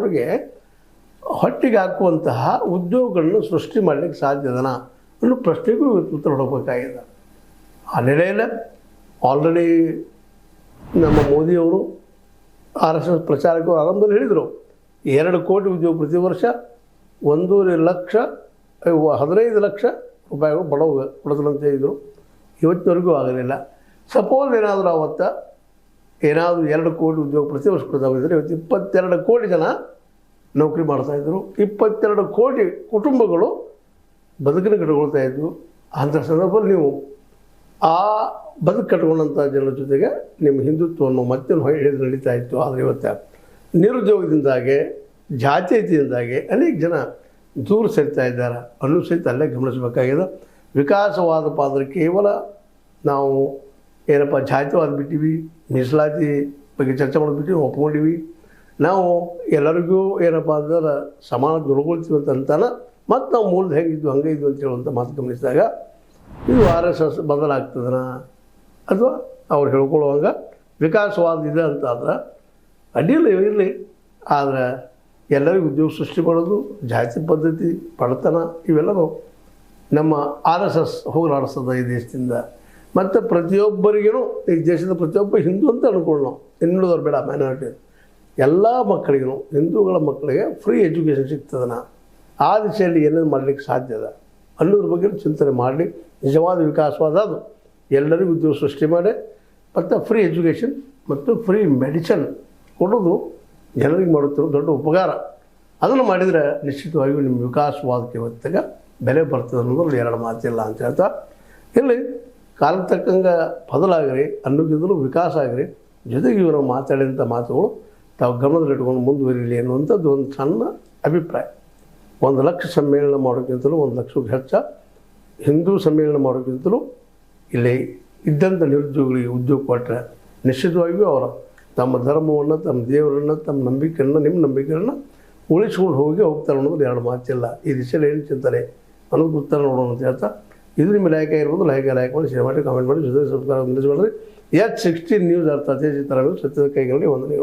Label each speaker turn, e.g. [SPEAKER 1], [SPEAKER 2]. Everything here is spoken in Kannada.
[SPEAKER 1] ಅವ್ರಿಗೆ ಹೊಟ್ಟಿಗೆ ಹಾಕುವಂತಹ ಉದ್ಯೋಗಗಳನ್ನು ಸೃಷ್ಟಿ ಮಾಡಲಿಕ್ಕೆ ಸಾಧ್ಯದನಾ ಅನ್ನೋ ಪ್ರಶ್ನೆಗೂ ಉತ್ತರ ಹುಡುಕಬೇಕಾಗಿದೆ. ಆ ನೆಲೆಯಲ್ಲಿ ಆಲ್ರೆಡಿ ನಮ್ಮ ಮೋದಿಯವರು RSS ಪ್ರಚಾರಕರು ಆರಂಭದಲ್ಲಿ ಹೇಳಿದರು 2 ಕೋಟಿ ಉದ್ಯೋಗ ಪ್ರತಿ ವರ್ಷ 1.5 ಲಕ್ಷ 15 ಲಕ್ಷ ರೂಪಾಯಿಗಳು ಬಡವ ಕೊಡೋದಂತ ಹೇಳಿದರು. ಇವತ್ತಿನವರೆಗೂ ಆಗಲಿಲ್ಲ. ಸಪೋಸ್ ಏನಾದರೂ ಅವತ್ತು ಏನಾದರೂ 2 ಕೋಟಿ ಉದ್ಯೋಗ ಪ್ರತಿ ವರ್ಷ ಕೊಡ್ತಾಯಿದ್ರೆ ಇವತ್ತು 22 ಕೋಟಿ ಜನ ನೌಕರಿ ಮಾಡ್ತಾಯಿದ್ರು. 22 ಕೋಟಿ ಕುಟುಂಬಗಳು ಬದುಕನ್ನು ಕಟ್ಕೊಳ್ತಾ ಇದ್ವು. ಅಂಥ ಸಂದರ್ಭದಲ್ಲಿ ನೀವು ಆ ಬದುಕು ಕಟ್ಕೊಂಡಂಥ ಜನರ ಜೊತೆಗೆ ನಿಮ್ಮ ಹಿಂದುತ್ವವನ್ನು ಮತ್ತೆ ಹಿಡಿದು ನಡೀತಾ ಇತ್ತು. ಆದರೆ ಇವತ್ತು ನಿರುದ್ಯೋಗದಿಂದಾಗಿ ಜಾತೀಯತೆಯಿಂದಾಗಿ ಅನೇಕ ಜನ ದೂರ ಸರಿತಾ ಇದ್ದಾರೆ ಅನ್ನೂ ಸಹಿತ ಅಲ್ಲೇ ಗಮನಿಸಬೇಕಾಗಿದೆ. ವಿಕಾಸವಾದಪ್ಪ ಅಂದರೆ ಕೇವಲ ನಾವು ಏನಪ್ಪ ಜಾತಿವಾದ ಬಿಟ್ಟಿವಿ, ಮೀಸಲಾತಿ ಬಗ್ಗೆ ಚರ್ಚೆ ಮಾಡಿಬಿಟ್ಟು ಒಪ್ಕೊಂಡಿವಿ, ನಾವು ಎಲ್ಲರಿಗೂ ಏನಪ್ಪ ಅಂದ್ರೆ ಸಮಾನ ದುರ್ಗೊಳ್ತೀವಿ ಅಂತಾನೆ ಮತ್ತು ನಾವು ಮೂಲದ ಹೆಂಗಿದ್ವಿ ಹಂಗೆ ಇದ್ವಿ ಅಂತ ಹೇಳುವಂಥ ಮಾತು ಗಮನಿಸಿದಾಗ ಇದು RSS ಬದಲಾಗ್ತದನ ಅಥವಾ ಅವ್ರು ಹೇಳ್ಕೊಳ್ಳುವಾಗ ವಿಕಾಸವಾದ ಇದೆ ಅಂತಾದ್ರೆ ಅಡ್ಡಿಲ್ಲ ಇರಲಿ. ಆದರೆ ಎಲ್ಲರಿಗೂ ಉದ್ಯೋಗ ಸೃಷ್ಟಿ ಮಾಡೋದು, ಜಾತಿ ಪದ್ಧತಿ, ಬಡತನ ಇವೆಲ್ಲವೂ ನಮ್ಮ RSS ಹೋಗಲಾಡಿಸ್ತದೆ ಈ ದೇಶದಿಂದ. ಮತ್ತು ಪ್ರತಿಯೊಬ್ಬರಿಗೂ ಈ ದೇಶದ ಪ್ರತಿಯೊಬ್ಬ ಹಿಂದೂ ಅಂತ ಅನ್ಕೊಳ್ಳೋಣ, ಇನ್ನುಳಿದವ್ರು ಬೇಡ, ಮೈನಾರಿಟಿ ಎಲ್ಲ ಮಕ್ಕಳಿಗೂ, ಹಿಂದೂಗಳ ಮಕ್ಕಳಿಗೆ ಫ್ರೀ ಎಜುಕೇಷನ್ ಸಿಗ್ತದನ, ಆ ದಿಶೆಯಲ್ಲಿ ಏನೇನು ಮಾಡಲಿಕ್ಕೆ ಸಾಧ್ಯದ ಅನ್ನೋದ್ರ ಬಗ್ಗೆ ಚಿಂತನೆ ಮಾಡಲಿ. ನಿಜವಾದ ವಿಕಾಸವಾದ ಅದು ಎಲ್ಲರಿಗೂ ಉದ್ಯೋಗ ಸೃಷ್ಟಿ ಮಾಡಿ ಮತ್ತು ಫ್ರೀ ಎಜುಕೇಷನ್ ಮತ್ತು ಫ್ರೀ ಮೆಡಿಸಿನ್ ಕೊಡೋದು ಜನರಿಗೆ ಮಾಡುತ್ತಿರೋ ದೊಡ್ಡ ಉಪಕಾರ. ಅದನ್ನು ಮಾಡಿದರೆ ನಿಶ್ಚಿತವಾಗಿಯೂ ನಿಮ್ಮ ವಿಕಾಸವಾದಕ್ಕೆ ಹೊತ್ತಾಗ ಬೆಲೆ ಬರ್ತದೆ ಅನ್ನೋದ್ರಲ್ಲಿ 2 ಮಾತಿಲ್ಲ ಅಂತ ಹೇಳ್ತಾ, ಇಲ್ಲಿ ಕಾಲಕ್ಕೆ ತಕ್ಕಂಗೆ ಬದಲಾಗ್ರಿ ಅನ್ನೋಕ್ಕಿಂತಲೂ ವಿಕಾಸ ಆಗಿರಿ. ಜೊತೆಗೆ ಇವರು ಮಾತಾಡಿದಂಥ ಮಾತುಗಳು ತಾವು ಗಮನದಲ್ಲಿಟ್ಕೊಂಡು ಮುಂದುವರಿಲಿ ಅನ್ನುವಂಥದ್ದು ಒಂದು ಸಣ್ಣ ಅಭಿಪ್ರಾಯ. 1 ಲಕ್ಷ ಸಮ್ಮೇಳನ ಮಾಡೋಕ್ಕಿಂತಲೂ 1 ಲಕ್ಷಕ್ಕೂ ಹೆಚ್ಚು ಹಿಂದೂ ಸಮ್ಮೇಳನ ಮಾಡೋಕ್ಕಿಂತಲೂ ಇಲ್ಲಿ ಇದ್ದಂಥ ನಿರುದ್ಯೋಗಿಗಳಿಗೆ ಉದ್ಯೋಗ ಕೊಟ್ಟರೆ ನಿಶ್ಚಿತವಾಗಿಯೂ ಅವರು ತಮ್ಮ ಧರ್ಮವನ್ನು, ತಮ್ಮ ದೇವರನ್ನು, ತಮ್ಮ ನಂಬಿಕೆಯನ್ನು, ನಿಮ್ಮ ನಂಬಿಕೆಯನ್ನು ಉಳಿಸ್ಕೊಂಡು ಹೋಗ್ತಾರೆ ಅನ್ನೋದು 2 ಮಾತಿಲ್ಲ. ಈ ದಿಶೆಯಲ್ಲಿ ಏನು ಚಿಂತನೆ ಅನ್ನೋದು ಉತ್ತರ ನೋಡೋಣ ಅಂತ ಹೇಳ್ತಾ, ಇದು ನಿಮ್ಮ ಲೈಕ್ ಆಗಿರ್ಬೋದು, ಲೈಕ್ ಮಾಡಿ, ಶೇರ್ ಮಾಡಿ, ಕಾಮೆಂಟ್ ಮಾಡಿ, ಜೊತೆ ಸಬ್ಸ್ಕ್ರೈಬ್ ಮಾಡಿರಿ. H16 ನ್ಯೂಸ್ ಅರ್ಥ ಸತ್ಯದ ಕೈಗಳಲ್ಲಿ ವಂದನೆಗಳು.